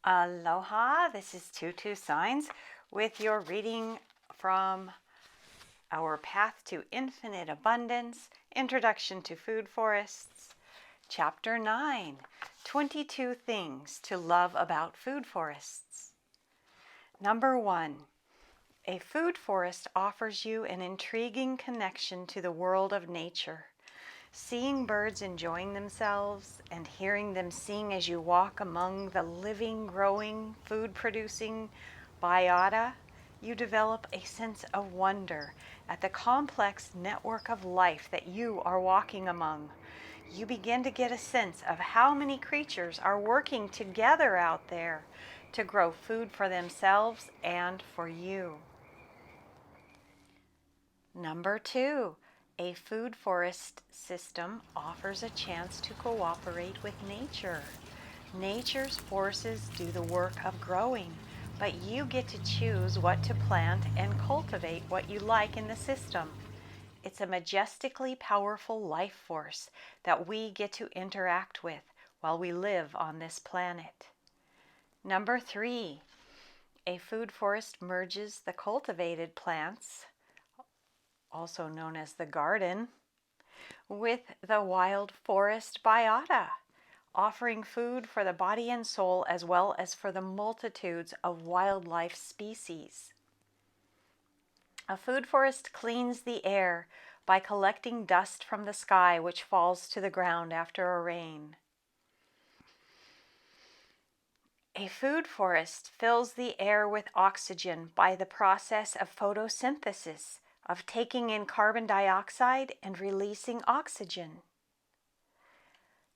Aloha, this is Tutu Sainz with your reading from our Path to Infinite Abundance, Introduction to Food Forests, Chapter 9, 22 Things to Love About Food Forests. Number 1, a food forest offers you an intriguing connection to the world of nature. Seeing birds enjoying themselves and hearing them sing as you walk among the living, growing, food-producing biota, you develop a sense of wonder at the complex network of life that you are walking among. You begin to get a sense of how many creatures are working together out there to grow food for themselves and for you. Number 2, a food forest system offers a chance to cooperate with nature. Nature's forces do the work of growing, but you get to choose what to plant and cultivate what you like in the system. It's a majestically powerful life force that we get to interact with while we live on this planet. Number 3, a food forest merges the cultivated plants, also known as the garden, with the wild forest biota, offering food for the body and soul as well as for the multitudes of wildlife species. A food forest cleans the air by collecting dust from the sky which falls to the ground after a rain. A food forest fills the air with oxygen by the process of photosynthesis, of taking in carbon dioxide and releasing oxygen.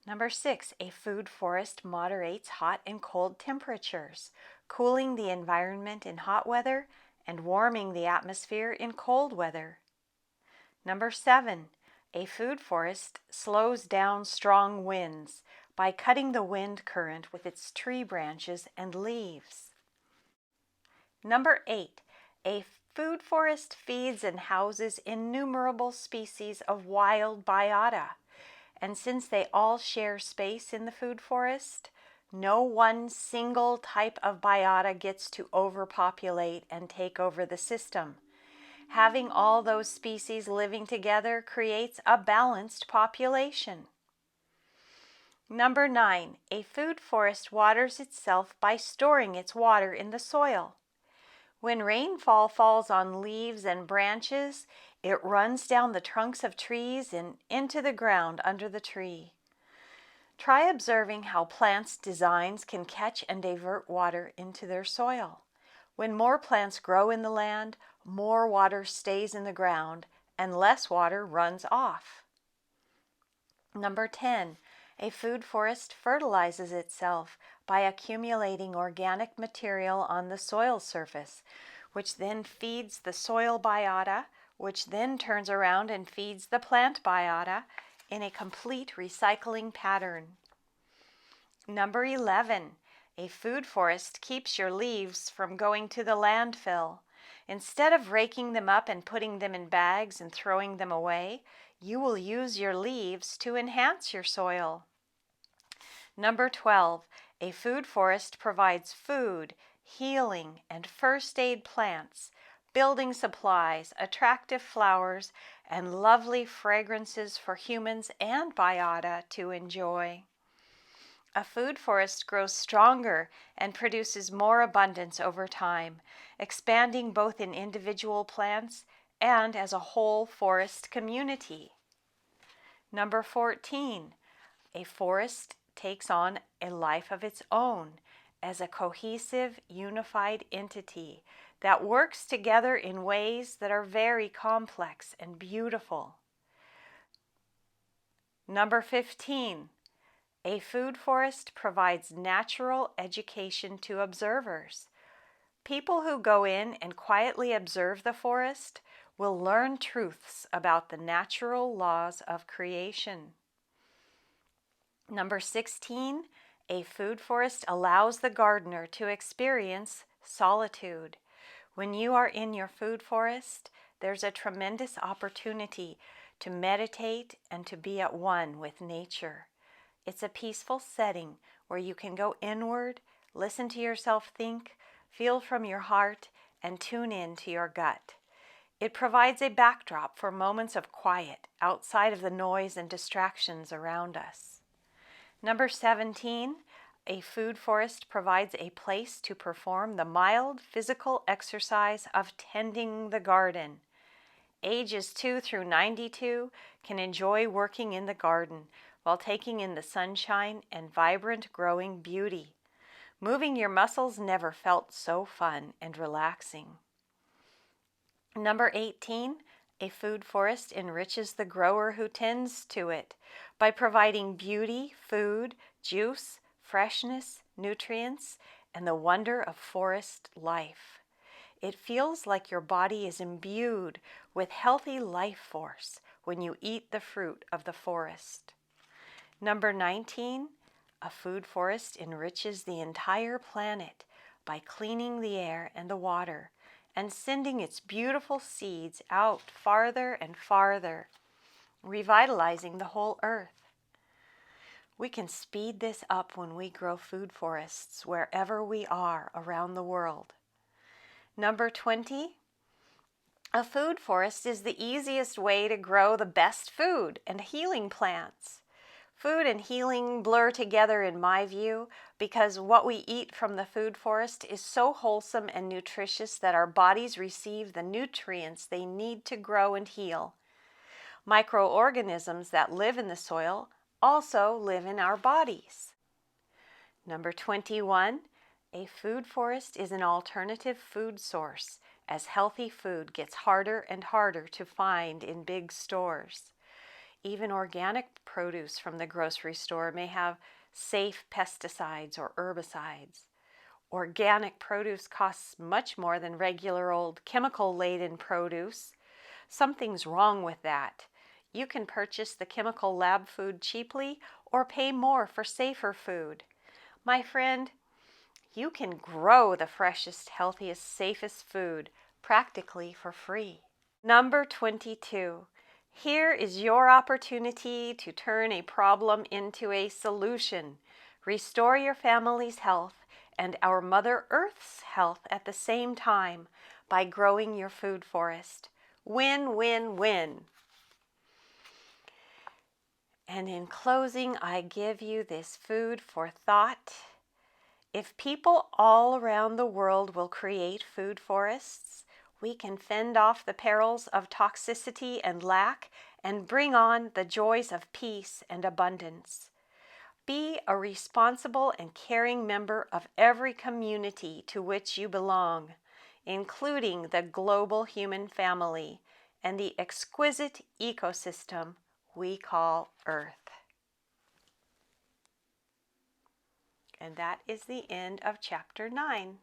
Number 6, a food forest moderates hot and cold temperatures, cooling the environment in hot weather and warming the atmosphere in cold weather. Number 7, a food forest slows down strong winds by cutting the wind current with its tree branches and leaves. Number 8, a food forest feeds and houses innumerable species of wild biota, and since they all share space in the food forest, no one single type of biota gets to overpopulate and take over the system. Having all those species living together creates a balanced population. Number 9, a food forest waters itself by storing its water in the soil. When rainfall falls on leaves and branches, it runs down the trunks of trees and into the ground under the tree. Try observing how plants' designs can catch and divert water into their soil. When more plants grow in the land, more water stays in the ground and less water runs off. Number 10, a food forest fertilizes itself by accumulating organic material on the soil surface, which then feeds the soil biota, which then turns around and feeds the plant biota in a complete recycling pattern. Number 11, a food forest keeps your leaves from going to the landfill. Instead of raking them up and putting them in bags and throwing them away, you will use your leaves to enhance your soil. Number 12, a food forest provides food, healing, and first aid plants, building supplies, attractive flowers, and lovely fragrances for humans and biota to enjoy. A food forest grows stronger and produces more abundance over time, expanding both in individual plants and as a whole forest community. Number 14, a forest takes on a life of its own as a cohesive, unified entity that works together in ways that are very complex and beautiful. Number 15, a food forest provides natural education to observers. People who go in and quietly observe the forest will learn truths about the natural laws of creation. Number 16, a food forest allows the gardener to experience solitude. When you are in your food forest, there's a tremendous opportunity to meditate and to be at one with nature. It's a peaceful setting where you can go inward, Listen to yourself think, feel from your heart, and tune in to your gut. It provides a backdrop for moments of quiet outside of the noise and distractions around us. Number 17, a food forest provides a place to perform the mild physical exercise of tending the garden. Ages 2 through 92 can enjoy working in the garden while taking in the sunshine and vibrant growing beauty. Moving your muscles never felt so fun and relaxing. Number 18, a food forest enriches the grower who tends to it by providing beauty, food, juice, freshness, nutrients, and the wonder of forest life. It feels like your body is imbued with healthy life force when you eat the fruit of the forest. Number 19, a food forest enriches the entire planet by cleaning the air and the water and sending its beautiful seeds out farther and farther, revitalizing the whole earth. We can speed this up when we grow food forests wherever we are around the world. Number 20, a food forest is the easiest way to grow the best food and healing plants. Food and healing blur together in my view because what we eat from the food forest is so wholesome and nutritious that our bodies receive the nutrients they need to grow and heal. Microorganisms that live in the soil also live in our bodies. Number 21, a food forest is an alternative food source as healthy food gets harder and harder to find in big stores. Even organic produce from the grocery store may have safe pesticides or herbicides. Organic produce costs much more than regular old chemical-laden produce. Something's wrong with that. You can purchase the chemical lab food cheaply or pay more for safer food. My friend, you can grow the freshest, healthiest, safest food practically for free. Number 22. Here is your opportunity to turn a problem into a solution. Restore your family's health and our Mother Earth's health at the same time by growing your food forest. Win, win, win. And in closing, I give you this food for thought. If people all around the world will create food forests, we can fend off the perils of toxicity and lack and bring on the joys of peace and abundance. Be a responsible and caring member of every community to which you belong, including the global human family and the exquisite ecosystem we call Earth. And that is the end of chapter 9.